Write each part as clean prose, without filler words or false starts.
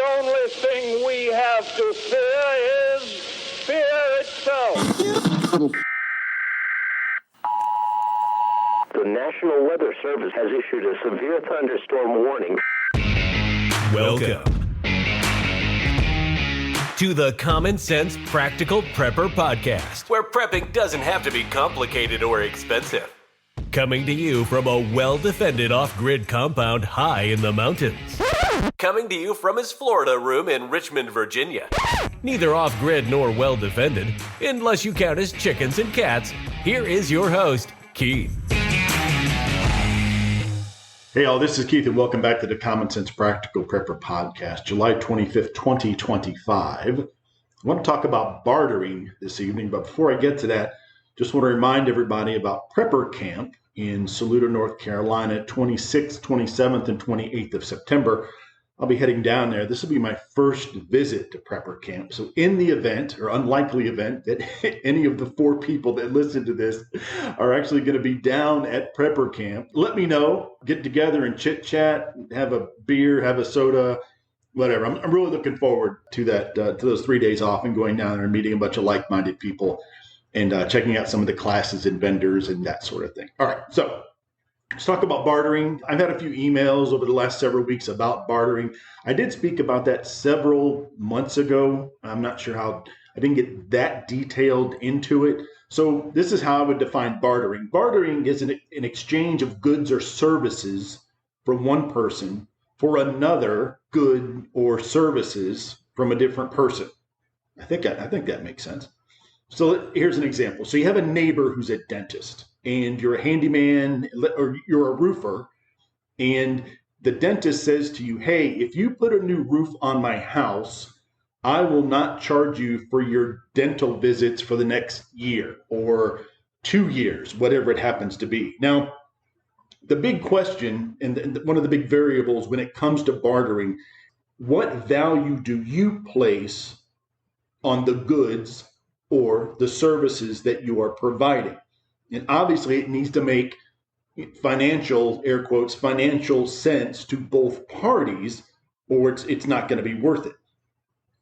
only thing we have to fear is fear itself. The National Weather Service has issued a severe thunderstorm warning. Welcome to the Common Sense Practical Prepper Podcast, where prepping doesn't have to be complicated or expensive. Coming to you from a well-defended off-grid compound high in the mountains. Coming to you from his Florida room in Richmond, Virginia. Neither off-grid nor well-defended, unless you count as chickens and cats. Here is your host, Keith. Hey all, this is Keith and welcome back to the Common Sense Practical Prepper Podcast, July 25th, 2025. I want to talk about bartering this evening, but before I get to that, just want to remind everybody about Prepper Camp in Saluda, North Carolina, 26th, 27th, and 28th of September. I'll be heading down there. This will be my first visit to Prepper Camp. So in the event, or unlikely event, that any of the 4 people that listen to this are actually going to be down at Prepper Camp, let me know. Get together and chit-chat, have a beer, have a soda, whatever. I'm really looking forward to that, to those 3 days off and going down there and meeting a bunch of like-minded people and checking out some of the classes and vendors and that sort of thing. All right, so let's talk about bartering. I've had a few emails over the last several weeks about bartering. I did speak about that several months ago. I'm not sure how, I didn't get that detailed into it. So this is how I would define bartering. Bartering is an exchange of goods or services from one person for another good or services from a different person. I think that makes sense. So here's an example. So you have a neighbor who's a dentist and you're a handyman or you're a roofer, and the dentist says to you, hey, if you put a new roof on my house, I will not charge you for your dental visits for the next year or 2 years, whatever it happens to be. Now, the big question and one of the big variables when it comes to bartering, what value do you place on the goods or the services that you are providing? And obviously it needs to make financial, air quotes, financial sense to both parties, or it's not going to be worth it.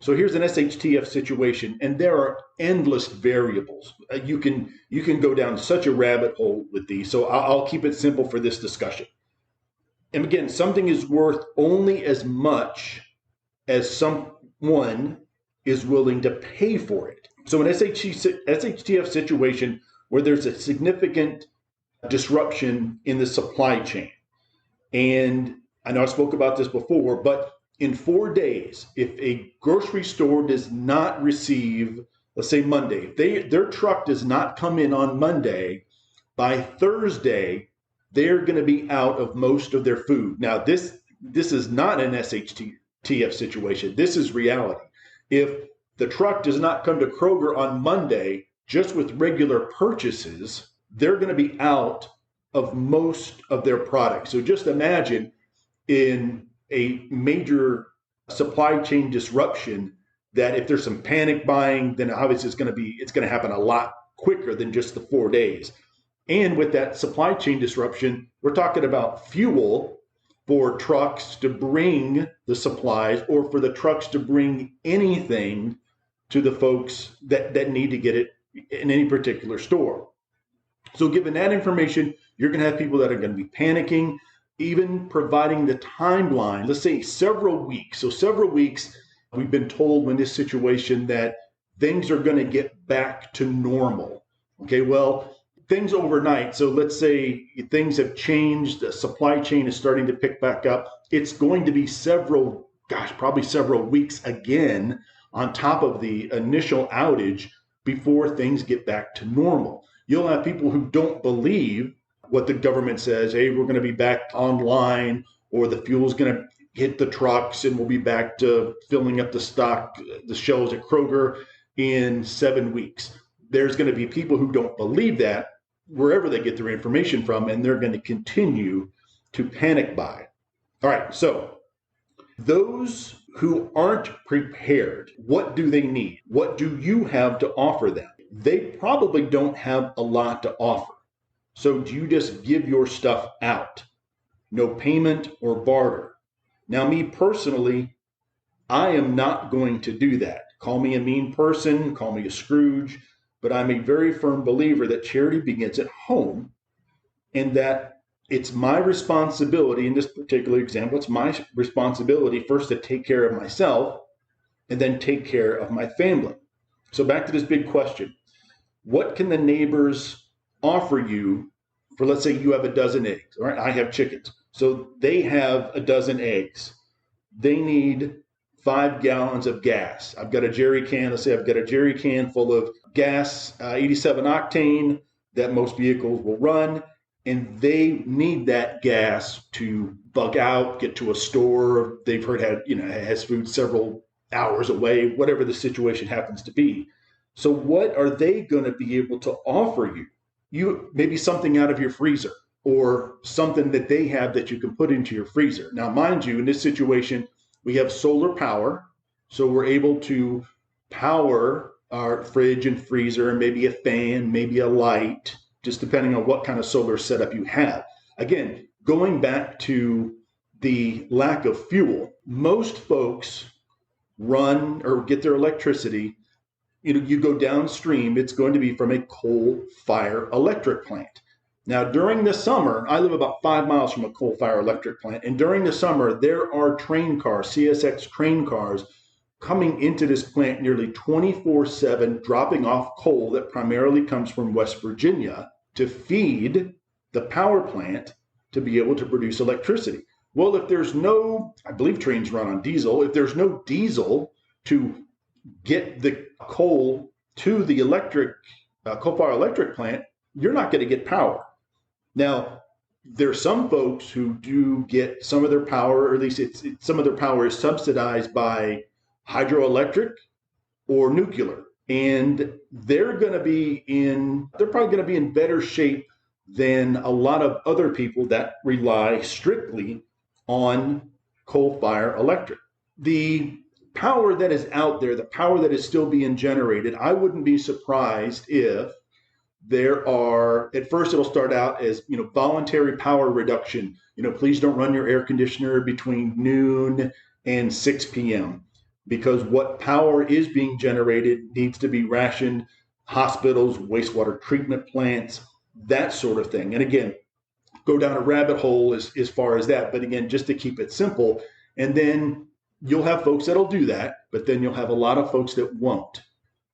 So here's an SHTF situation, and there are endless variables. You can go down such a rabbit hole with these, so I'll keep it simple for this discussion. And again, something is worth only as much as someone is willing to pay for it. So an SHTF situation where there's a significant disruption in the supply chain. And I know I spoke about this before, but in 4 days, if a grocery store does not receive, let's say Monday, if their truck does not come in on Monday, by Thursday, they're going to be out of most of their food. Now, this is not an SHTF situation. This is reality. If the truck does not come to Kroger on Monday, just with regular purchases, they're going to be out of most of their products. So just imagine in a major supply chain disruption that if there's some panic buying, then obviously it's going to happen a lot quicker than just the 4 days. And with that supply chain disruption, we're talking about fuel for trucks to bring the supplies or for the trucks to bring anything to the folks that need to get it in any particular store. So given that information, you're going to have people that are going to be panicking, even providing the timeline, let's say several weeks. So several weeks, we've been told when this situation that things are going to get back to normal. Okay, well, things overnight. So let's say things have changed, the supply chain is starting to pick back up. It's going to be probably several weeks again on top of the initial outage before things get back to normal. You'll have people who don't believe what the government says, hey, we're going to be back online, or the fuel's going to hit the trucks and we'll be back to filling up the stock, the shelves at Kroger in 7 weeks. There's going to be people who don't believe that wherever they get their information from, and they're going to continue to panic buy. All right, so those who aren't prepared, what do they need? What do you have to offer them? They probably don't have a lot to offer. So do you just give your stuff out? No payment or barter. Now, me personally, I am not going to do that. Call me a mean person, call me a Scrooge, but I'm a very firm believer that charity begins at home, and that it's my responsibility in this particular example, it's my responsibility first to take care of myself and then take care of my family. So back to this big question. What can the neighbors offer you for, let's say you have a dozen eggs, all right? I have chickens. So they have a dozen eggs. They need 5 gallons of gas. I've got a jerry can. Let's say I've got a jerry can full of gas, 87 octane that most vehicles will run. And they need that gas to bug out, get to a store. They've heard has food several hours away, whatever the situation happens to be. So what are they going to be able to offer you? You maybe something out of your freezer, or something that they have that you can put into your freezer. Now, mind you, in this situation, we have solar power, so we're able to power our fridge and freezer, and maybe a fan, maybe a light, just depending on what kind of solar setup you have. Again, going back to the lack of fuel, most folks run or get their electricity, you go downstream, it's going to be from a coal-fired electric plant. Now, during the summer, I live about 5 miles from a coal-fired electric plant, and during the summer, there are train cars, CSX train cars, coming into this plant nearly 24/7, dropping off coal that primarily comes from West Virginia to feed the power plant to be able to produce electricity. Well, if there's no, I believe trains run on diesel, if there's no diesel to get the coal to the coal-fired electric plant, you're not going to get power. Now, there's some folks who do get some of their power, or at least some of their power is subsidized by hydroelectric or nuclear. And they're probably going to be in better shape than a lot of other people that rely strictly on coal-fired electric. The power that is out there, the power that is still being generated, I wouldn't be surprised if there are, at first it'll start out as, voluntary power reduction. Please don't run your air conditioner between noon and 6 p.m. because what power is being generated needs to be rationed. Hospitals, wastewater treatment plants, that sort of thing. And again, go down a rabbit hole as far as that. But again, just to keep it simple, and then you'll have folks that'll do that, but then you'll have a lot of folks that won't.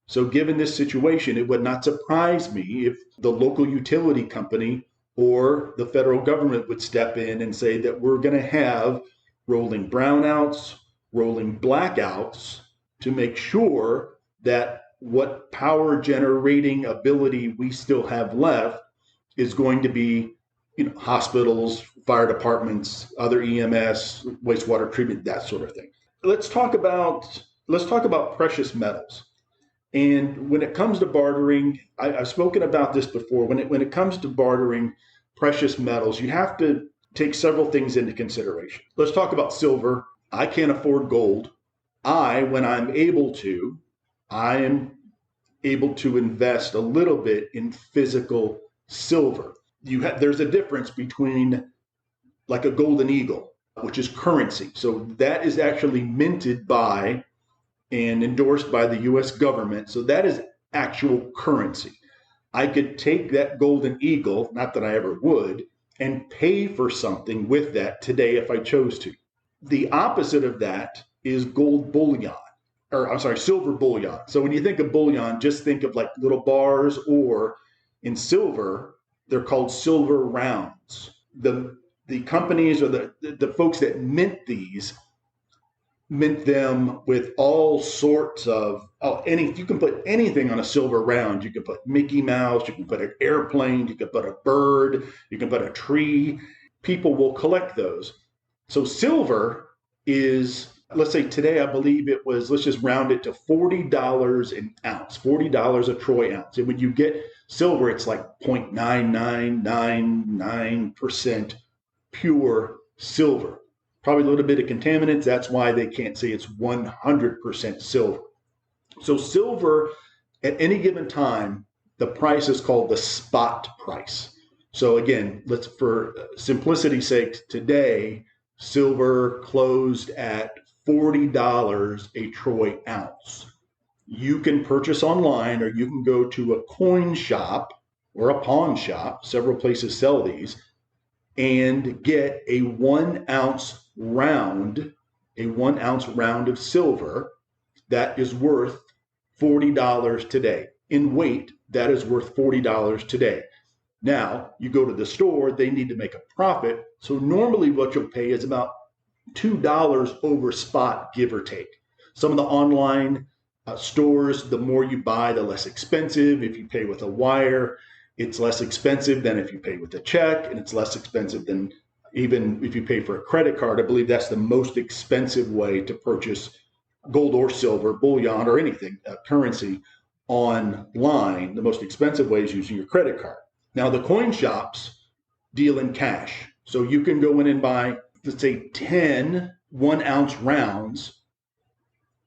So given this situation, it would not surprise me if the local utility company or the federal government would step in and say that we're going to have rolling brownouts, rolling blackouts to make sure that what power generating ability we still have left is going to be, hospitals, fire departments, other EMS, wastewater treatment, that sort of thing. Let's talk about precious metals. And when it comes to bartering, I've spoken about this before. When it comes to bartering precious metals, you have to take several things into consideration. Let's talk about silver. I can't afford gold. When I'm able to, I am able to invest a little bit in physical silver. There's a difference between like a golden eagle, which is currency. So that is actually minted by and endorsed by the U.S. government. So that is actual currency. I could take that golden eagle, not that I ever would, and pay for something with that today if I chose to. The opposite of that is silver bullion. So when you think of bullion, just think of like little bars, or in silver, they're called silver rounds. The companies or the folks that mint these mint them with all sorts of you can put anything on a silver round. You can put Mickey Mouse, you can put an airplane, you can put a bird, you can put a tree. People will collect those. So silver is, let's say today, I believe it was, let's just round it to $40 an ounce, $40 a troy ounce. And when you get silver, it's like 0.9999% pure silver. Probably a little bit of contaminants. That's why they can't say it's 100% silver. So silver, at any given time, the price is called the spot price. So again, for simplicity's sake, today, silver closed at $40 a troy ounce. You can purchase online, or you can go to a coin shop or a pawn shop. Several places sell these, and get a 1 ounce round, of silver that is worth $40 today. In weight, that is worth $40 today. Now, you go to the store, they need to make a profit. So normally what you'll pay is about $2 over spot, give or take. Some of the online stores, the more you buy, the less expensive. If you pay with a wire, it's less expensive than if you pay with a check, and it's less expensive than even if you pay for a credit card. I believe that's the most expensive way to purchase gold or silver, bullion, or anything, currency online. The most expensive way is using your credit card. Now, the coin shops deal in cash. So you can go in and buy, let's say, 10 1 ounce rounds,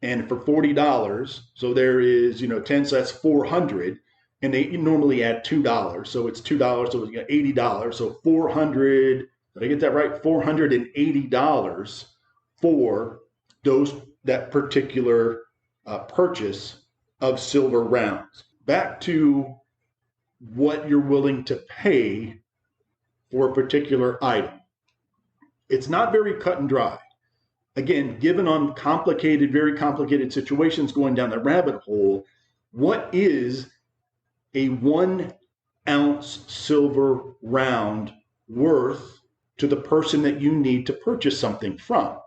and for $40, so there is, 10, so that's 400, and they normally add $2. So it's $2, so it's $80. So 400, did I get that right? $480 for that particular purchase of silver rounds. Back to what you're willing to pay for a particular item. It's not very cut and dry. Again, given on very complicated situations, going down the rabbit hole, what is a 1 ounce silver round worth to the person that you need to purchase something from?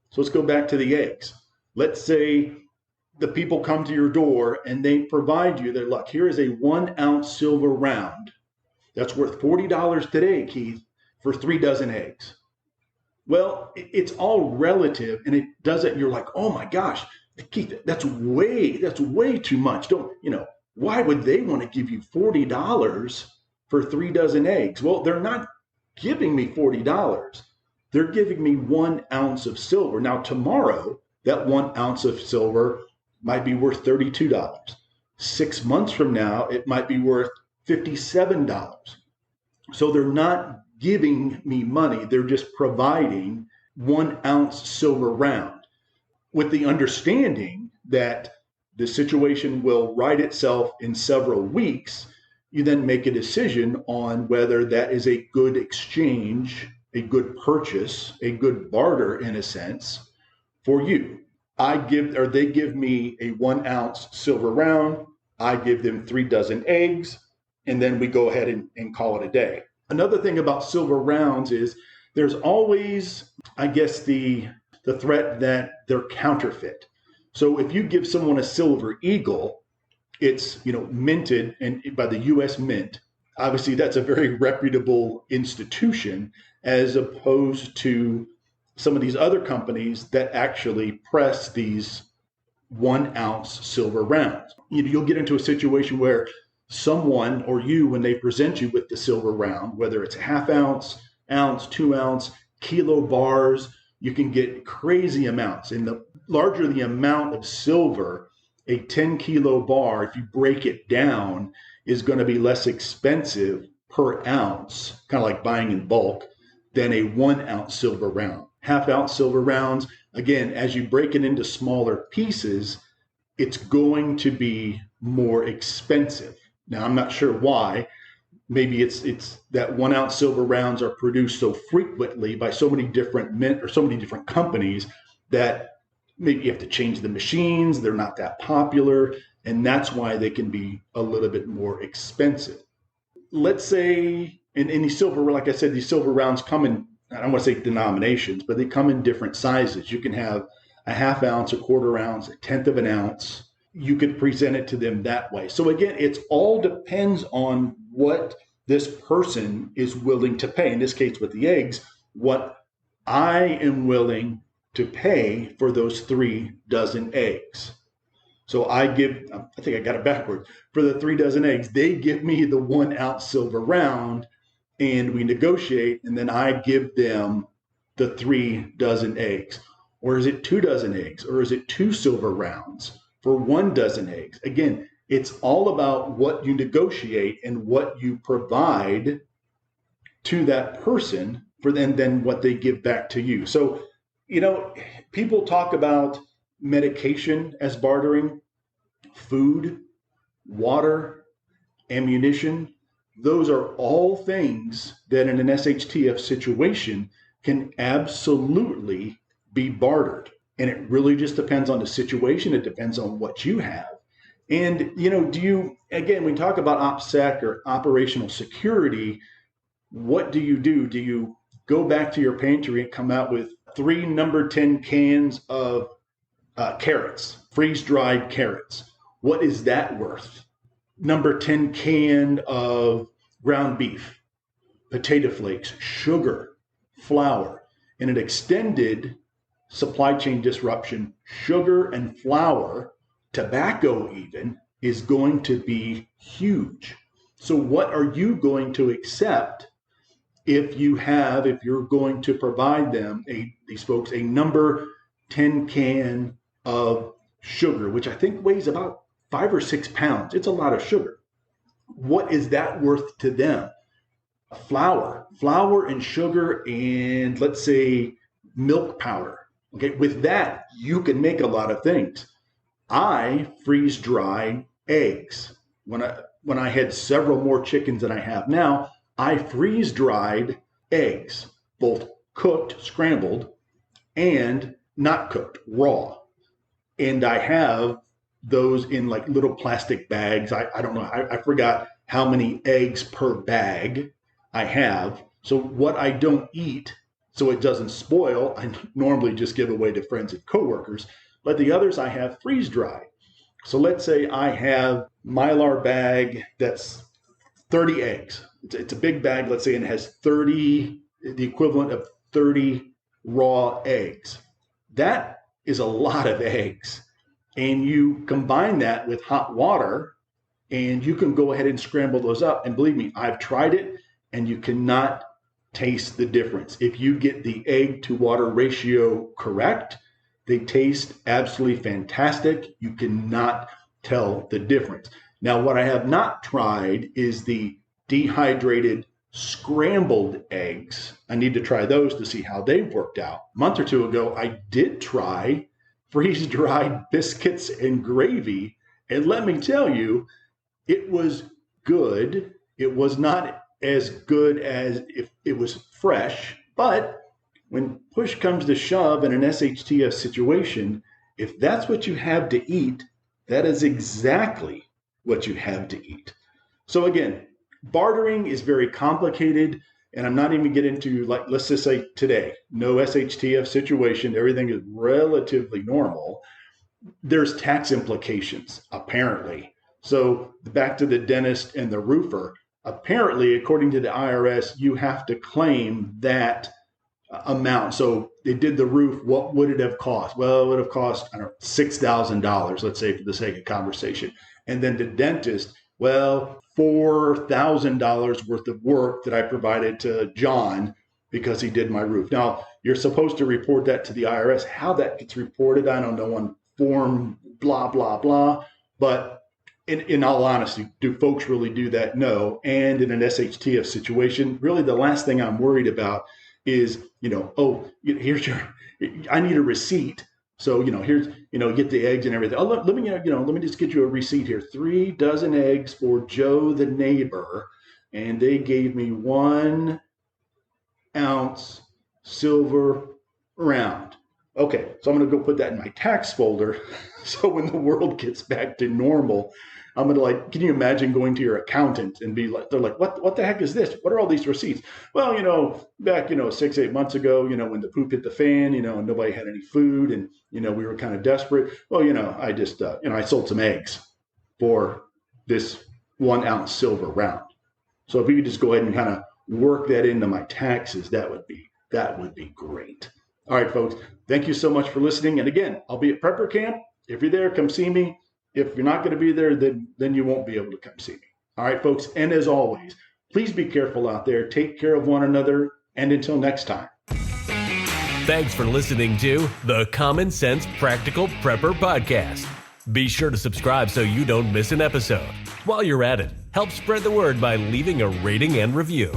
So let's go back to the eggs. Let's say the people come to your door and they provide you their luck. Here is a 1 ounce silver round that's worth $40 today, Keith, for 3 dozen eggs. Well, it's all relative, and it doesn't. You're like, oh my gosh, Keith, that's way too much. Why would they want to give you $40 for 3 dozen eggs? Well, they're not giving me $40. They're giving me 1 ounce of silver. Now, tomorrow, that 1 ounce of silver might be worth $32. 6 months from now, it might be worth $57. So they're not giving me money. They're just providing 1 ounce silver round, with the understanding that the situation will right itself in several weeks. You then make a decision on whether that is a good exchange, a good purchase, a good barter in a sense for you. They give me a 1 ounce silver round. I give them 3 dozen eggs, and then we go ahead and call it a day. Another thing about silver rounds is there's always, I guess, the threat that they're counterfeit. So if you give someone a silver eagle, it's minted and by the U.S. Mint. Obviously, that's a very reputable institution, as opposed to some of these other companies that actually press these 1 ounce silver rounds. You'll get into a situation where someone or you, when they present you with the silver round, whether it's a ½ ounce, 2 ounce, kilo bars, you can get crazy amounts. And the larger the amount of silver, a 10 kilo bar, if you break it down, is going to be less expensive per ounce, kind of like buying in bulk, than a 1 ounce silver round. ½ ounce silver rounds, again, as you break it into smaller pieces, it's going to be more expensive. Now, I'm not sure why. Maybe it's that 1 ounce silver rounds are produced so frequently by so many different mint or so many different companies that maybe you have to change the machines. They're not that popular, and that's why they can be a little bit more expensive. Let's say in these silver, like I said, these silver rounds come in, I don't want to say denominations, but they come in different sizes. You can have a ½ ounce, a ¼ ounce, a 1/10 of an ounce. You could present it to them that way. So again, it all depends on what this person is willing to pay. In this case, with the eggs, what I am willing to pay for those 3 dozen eggs. So I think I got it backwards. For the 3 dozen eggs, they give me the 1 ounce silver round, and we negotiate, and then I give them the 3 dozen eggs. Or is it 2 dozen eggs? Or is it 2 silver rounds for 1 dozen eggs? Again, it's all about what you negotiate and what you provide to that person for then what they give back to you. So You know, people talk about medication as bartering, food, water, ammunition. Those are all things that in an SHTF situation can absolutely be bartered. And it really just depends on the situation. It depends on what you have. And, again, when we talk about OPSEC or operational security, what do? Do you go back to your pantry and come out with 3 number 10 cans of carrots, freeze-dried carrots? What is that worth? Number 10 can of ground beef, potato flakes, sugar, flour. In an extended supply chain disruption, sugar and flour, tobacco even, is going to be huge. So what are you going to accept if you're going to provide them, these folks, a number 10 can of sugar, which I think weighs about 5 or 6 pounds. It's a lot of sugar. What is that worth to them? Flour and sugar, and let's say milk powder. Okay, with that, you can make a lot of things. I freeze dry eggs. When I had several more chickens than I have now, I freeze dried eggs, both cooked, scrambled, and not cooked, raw. And I have those in like little plastic bags. I don't know. I forgot how many eggs per bag I have. So what I don't eat, so it doesn't spoil, I normally just give away to friends and coworkers. But the others I have freeze dried. So let's say I have Mylar bag that's 30 eggs. It's a big bag, let's say, and it has 30, the equivalent of 30 raw eggs. That is a lot of eggs. And you combine that with hot water, and you can go ahead and scramble those up. And believe me, I've tried it, and you cannot taste the difference. If you get the egg to water ratio correct, they taste absolutely fantastic. You cannot tell the difference. Now, what I have not tried is the dehydrated scrambled eggs. I need to try those to see how they've worked out. A month or two ago, I did try freeze-dried biscuits and gravy, and let me tell you, it was good. It was not as good as if it was fresh, but when push comes to shove in an SHTF situation, if that's what you have to eat, that is exactly what you have to eat. So again, bartering is very complicated, and I'm not even getting into, like, let's just say today, no SHTF situation, everything is relatively normal. There's tax implications, apparently. So back to the dentist and the roofer, apparently, according to the IRS, you have to claim that amount. So they did the roof. What would it have cost? Well, it would have cost, I don't know, $6,000, let's say, for the sake of conversation. And then the dentist, well, $4,000 worth of work that I provided to John because he did my roof. Now, you're supposed to report that to the IRS. How that gets reported, I don't know, on form blah, blah, blah. But in all honesty, do folks really do that? No. And in an SHTF situation, really the last thing I'm worried about is, here's I need a receipt. So, here's, get the eggs and everything. Oh, let me just get you a receipt here. 3 dozen eggs for Joe the neighbor. And they gave me 1 ounce silver round. Okay, so I'm going to go put that in my tax folder. So when the world gets back to normal, I'm going to can you imagine going to your accountant and be like, they're like, what the heck is this? What are all these receipts? Well, back, 6-8 months ago, when the poop hit the fan, and nobody had any food and, we were kind of desperate. Well, I just, I sold some eggs for this 1 ounce silver round. So if you could just go ahead and kind of work that into my taxes, that would be great. All right, folks, thank you so much for listening. And again, I'll be at Prepper Camp. If you're there, come see me. If you're not going to be there, then you won't be able to come see me. All right, folks. And as always, please be careful out there. Take care of one another. And until next time. Thanks for listening to the Common Sense Practical Prepper Podcast. Be sure to subscribe so you don't miss an episode. While you're at it, help spread the word by leaving a rating and review.